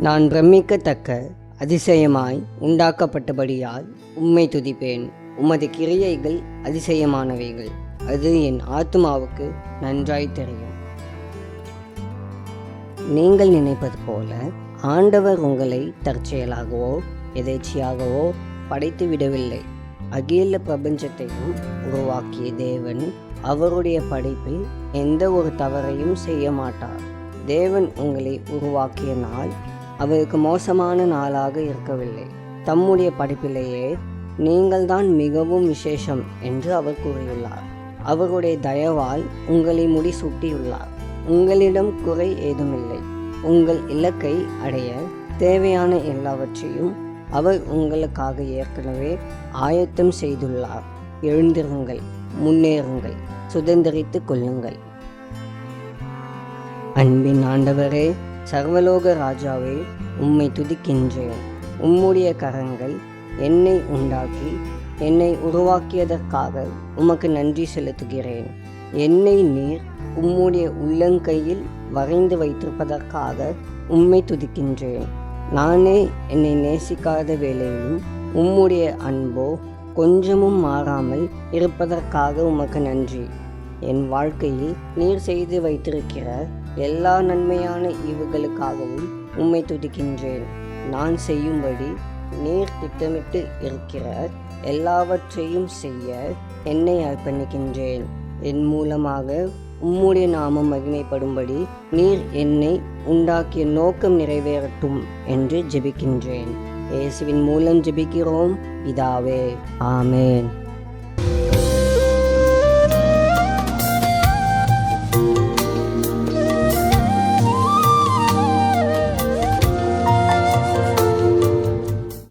நான் பிரமிக்கத்தக்க அதிசயமாய் உண்டாக்கப்பட்டபடியால் உம்மை துதிப்பேன். உமது கிரியைகள் அதிசயமானவைகள், அது என் ஆத்துமாவுக்கு நன்றாய் தெரியும். நீங்கள் நினைப்பது போல ஆண்டவர் உங்களை தற்செயலாகவோ எதேச்சியாகவோ படைத்து விடவில்லை. அகில பிரபஞ்சத்தையும் உருவாக்கிய தேவன் அவருடைய படைப்பில் எந்த ஒரு தவறையும் செய்ய மாட்டார். தேவன் உங்களை உருவாக்கிய நாள் அவருக்கு மோசமான நாளாக இருக்கவில்லை. தம்முடைய படைப்பிலேயே நீங்கள்தான் மிகவும் விசேஷம் என்று அவர் கூறியுள்ளார். அவருடைய தயவால் உங்களை முடிசூட்டியுள்ளார். உங்களிடம் குறை ஏதுமில்லை. உங்கள் இலக்கை அடைய தேவையான எல்லாவற்றையும் அவர் உங்களுக்காக ஏற்கனவே ஆயத்தம் செய்துள்ளார். எழுந்திருங்கள், முன்னேறுங்கள், சுதந்திரித்து கொள்ளுங்கள். அன்பின் ஆண்டவரே, சர்வலோக ராஜாவே, உம்மை துதிக்கின்றேன். உம்முடைய கரங்கள் என்னை உண்டாக்கி என்னை உருவாக்கியதற்காக உமக்கு நன்றி செலுத்துகிறேன். என்னை நீர் உம்முடைய உள்ளங்கையில் வரைந்து வைத்திருப்பதற்காக உம்மை துதிக்கின்றேன். நானே என்னை நேசிக்காத வேளையிலும் உம்முடைய அன்போ கொஞ்சமும் மாறாமல் இருப்பதற்காக உமக்கு நன்றி. என் வாழ்க்கையில் நீர் செய்து வைத்திருக்கிற எல்லா நன்மையான ஈவுகளுக்காகவும் உம்மை துதிக்கின்றேன். நான் செய்யும்படி நீர் திட்டமிட்டு இருக்கிற எல்லாவற்றையும் செய்ய என்னை அர்ப்பணிக்கின்றேன். என் மூலமாக உம்முடைய நாமம் மகிமைப்படும்படி நீர் என்னை உண்டாக்கிய நோக்கம் நிறைவேறட்டும் என்று ஜெபிக்கின்றேன். இயேசுவின் மூலம் ஜெபிக்கிறோம் பிதாவே, ஆமென்.